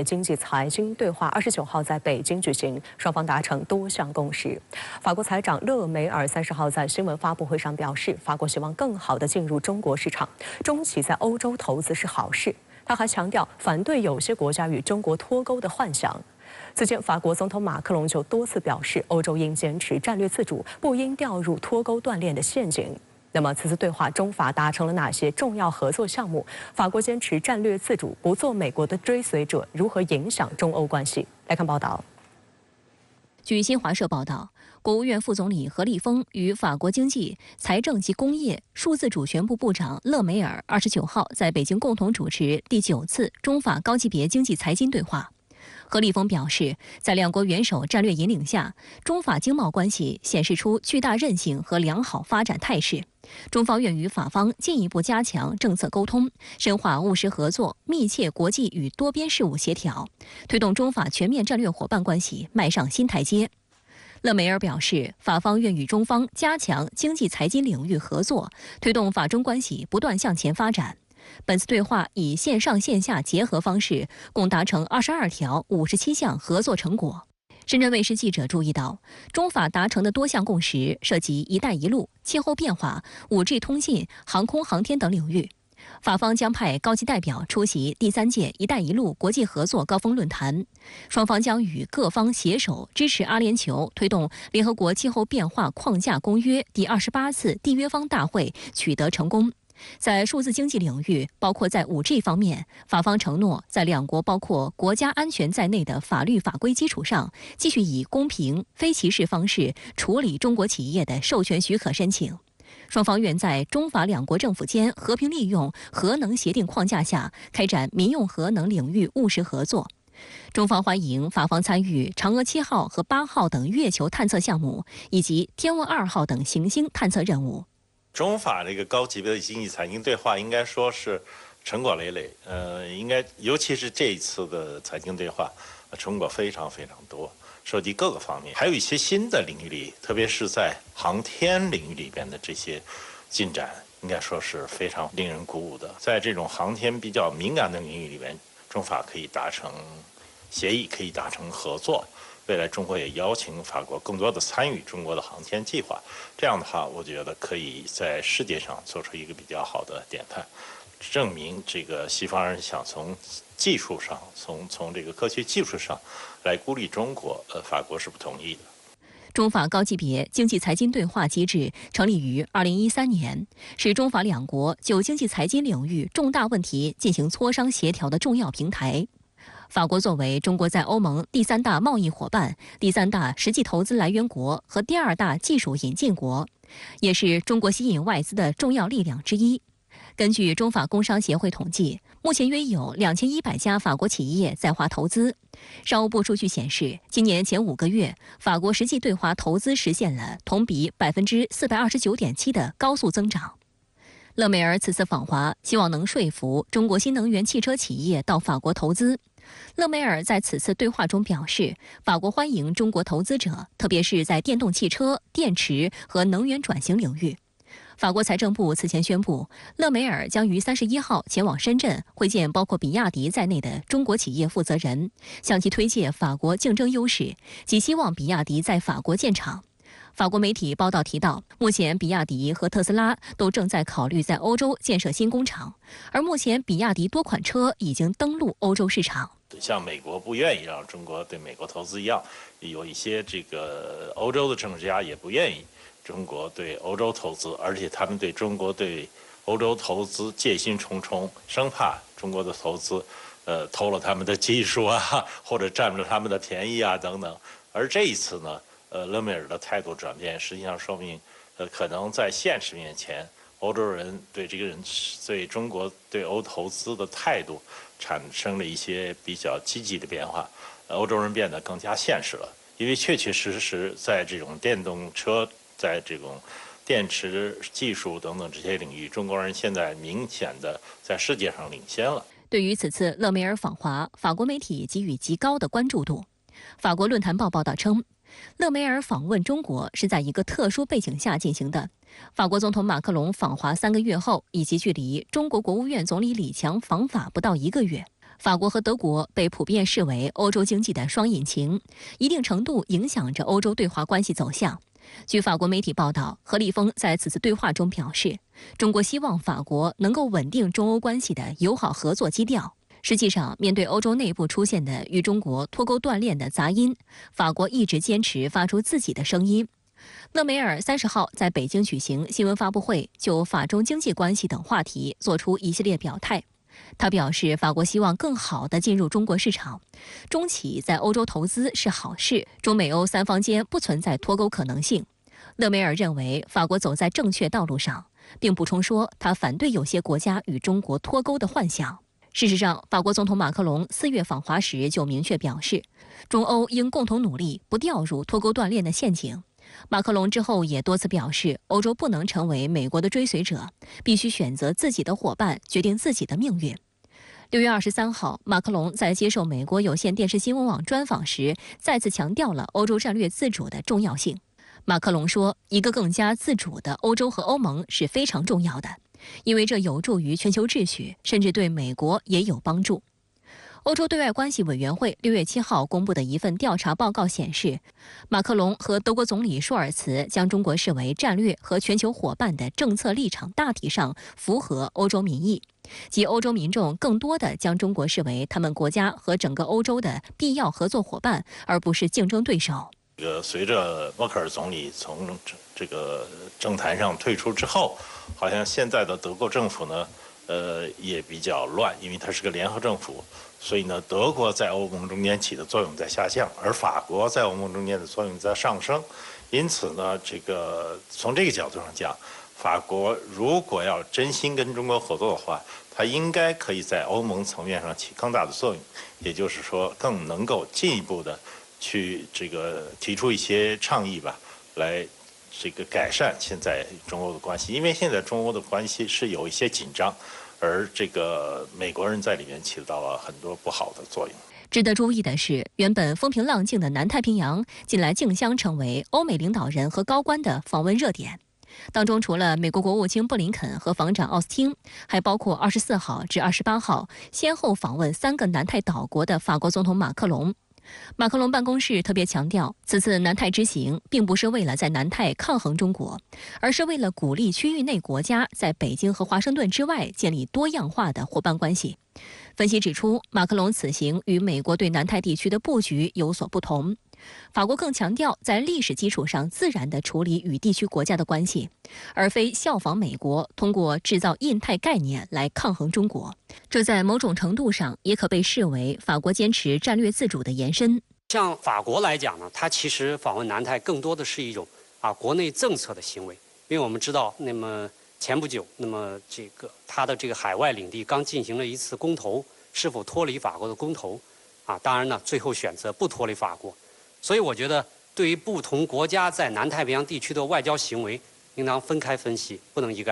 经济财经对话29号在北京举行，双方达成多项共识。法国财长勒梅尔30号在新闻发布会上表示，法国希望更好地进入中国市场，中企在欧洲投资是好事。他还强调反对有些国家与中国脱钩的幻想。此前，法国总统马克龙就多次表示，欧洲应坚持战略自主，不应掉入脱钩断链的陷阱。那么，此次对话中法达成了哪些重要合作项目？法国坚持战略自主，不做美国的追随者，如何影响中欧关系？来看报道。据新华社报道，国务院副总理何立峰与法国经济、财政及工业、数字主权部部长勒梅尔29号在北京共同主持第9次中法高级别经济财经对话。何立峰表示，在两国元首战略引领下，中法经贸关系显示出巨大韧性和良好发展态势。中方愿与法方进一步加强政策沟通，深化务实合作，密切国际与多边事务协调，推动中法全面战略伙伴关系迈上新台阶。勒梅尔表示，法方愿与中方加强经济财经领域合作，推动法中关系不断向前发展。本次对话以线上线下结合方式，共达成22条57项合作成果。深圳卫视记者注意到，中法达成的多项共识涉及“一带一路”、气候变化、5G 通信、航空航天等领域。法方将派高级代表出席第3届“一带一路”国际合作高峰论坛，双方将与各方携手支持阿联酋推动联合国气候变化框架公约第28次缔约方大会取得成功。在数字经济领域，包括在5G 方面，法方承诺在两国包括国家安全在内的法律法规基础上，继续以公平、非歧视方式处理中国企业的授权许可申请。双方愿在中法两国政府间和平利用核能协定框架下，开展民用核能领域务实合作。中方欢迎法方参与嫦娥7号和8号等月球探测项目，以及天问2号等行星探测任务。中法这个高级别的经济财经对话，应该说是成果累累。尤其是这一次的财经对话，成果非常非常多，涉及各个方面，还有一些新的领域里，特别是在航天领域里边的这些进展，应该说是非常令人鼓舞的。在这种航天比较敏感的领域里边，中法可以达成协议，可以达成合作。未来中国也邀请法国更多的参与中国的航天计划，这样的话，我觉得可以在世界上做出一个比较好的典范，证明这个西方人想从技术上，从这个科学技术上来孤立中国，法国是不同意的。中法高级别经济财经对话机制成立于2013年，是中法两国就经济财经领域重大问题进行磋商协调的重要平台。法国作为中国在欧盟第3大贸易伙伴、第3大实际投资来源国和第2大技术引进国，也是中国吸引外资的重要力量之一。根据中法工商协会统计，目前约有2100家法国企业在华投资。商务部数据显示，今年前5个月，法国实际对华投资实现了同比429.7%的高速增长。勒梅尔此次访华，希望能说服中国新能源汽车企业到法国投资。勒梅尔在此次对话中表示，法国欢迎中国投资者，特别是在电动汽车、电池和能源转型领域。法国财政部此前宣布，勒梅尔将于31号前往深圳会见包括比亚迪在内的中国企业负责人，向其推介法国竞争优势，及希望比亚迪在法国建厂。法国媒体报道提到，目前比亚迪和特斯拉都正在考虑在欧洲建设新工厂，而目前比亚迪多款车已经登陆欧洲市场。像美国不愿意让中国对美国投资一样，有一些这个欧洲的政治家也不愿意中国对欧洲投资，而且他们对中国对欧洲投资戒心重重，生怕中国的投资偷了他们的技术啊，或者占了他们的便宜啊等等。而这一次呢，勒梅尔的态度转变，实际上说明，可能在现实面前，欧洲人对对中国对欧投资的态度产生了一些比较积极的变化，欧洲人变得更加现实了。因为确确实实在这种电动车，在这种电池技术等等这些领域，中国人现在明显的在世界上领先了。对于此次勒梅尔访华，法国媒体给予极高的关注度。法国论坛报报道称，勒梅尔访问中国是在一个特殊背景下进行的。法国总统马克龙访华3个月后，以及距离中国国务院总理李强访法不到1个月，法国和德国被普遍视为欧洲经济的双引擎，一定程度影响着欧洲对华关系走向。据法国媒体报道，何立峰在此次对话中表示，中国希望法国能够稳定中欧关系的友好合作基调。实际上，面对欧洲内部出现的与中国脱钩断链的杂音，法国一直坚持发出自己的声音。勒梅尔30号在北京举行新闻发布会，就法中经济关系等话题做出一系列表态。他表示，法国希望更好地进入中国市场，中企在欧洲投资是好事，中美欧三方间不存在脱钩可能性。勒梅尔认为法国走在正确道路上，并补充说，他反对有些国家与中国脱钩的幻想。事实上，法国总统马克龙4月访华时就明确表示，中欧应共同努力，不掉入脱钩断链的陷阱。马克龙之后也多次表示，欧洲不能成为美国的追随者，必须选择自己的伙伴，决定自己的命运。6月23号，马克龙在接受美国有线电视新闻网专访时，再次强调了欧洲战略自主的重要性。马克龙说，一个更加自主的欧洲和欧盟是非常重要的，因为这有助于全球秩序，甚至对美国也有帮助。欧洲对外关系委员会6月7号公布的一份调查报告显示，马克龙和德国总理舒尔茨将中国视为战略和全球伙伴的政策立场大体上符合欧洲民意，即欧洲民众更多地将中国视为他们国家和整个欧洲的必要合作伙伴，而不是竞争对手。随着默克尔总理从这个政坛上退出之后，好像现在的德国政府呢，也比较乱，因为它是个联合政府，所以呢，德国在欧盟中间起的作用在下降，而法国在欧盟中间的作用在上升。因此呢，从这个角度上讲，法国如果要真心跟中国合作的话，它应该可以在欧盟层面上起更大的作用，也就是说，更能够进一步的去提出一些倡议吧，来改善现在中欧的关系，因为现在中欧的关系是有一些紧张，而美国人在里面起到了很多不好的作用。值得注意的是，原本风平浪静的南太平洋，近来竞相成为欧美领导人和高官的访问热点。当中除了美国国务卿布林肯和防长奥斯汀，还包括24号至28号先后访问3个南太岛国的法国总统马克龙。马克龙办公室特别强调，此次南太之行并不是为了在南太抗衡中国，而是为了鼓励区域内国家在北京和华盛顿之外建立多样化的伙伴关系。分析指出，马克龙此行与美国对南太地区的布局有所不同。法国更强调在历史基础上自然地处理与地区国家的关系，而非效仿美国通过制造印太概念来抗衡中国。这在某种程度上也可被视为法国坚持战略自主的延伸。像法国来讲呢，它其实访问南太更多的是一种国内政策的行为，因为我们知道，那么前不久，那么它的海外领地刚进行了一次公投，是否脱离法国的公投当然呢，最后选择不脱离法国。所以我觉得，对于不同国家在南太平洋地区的外交行为，应当分开分析，不能一概而论。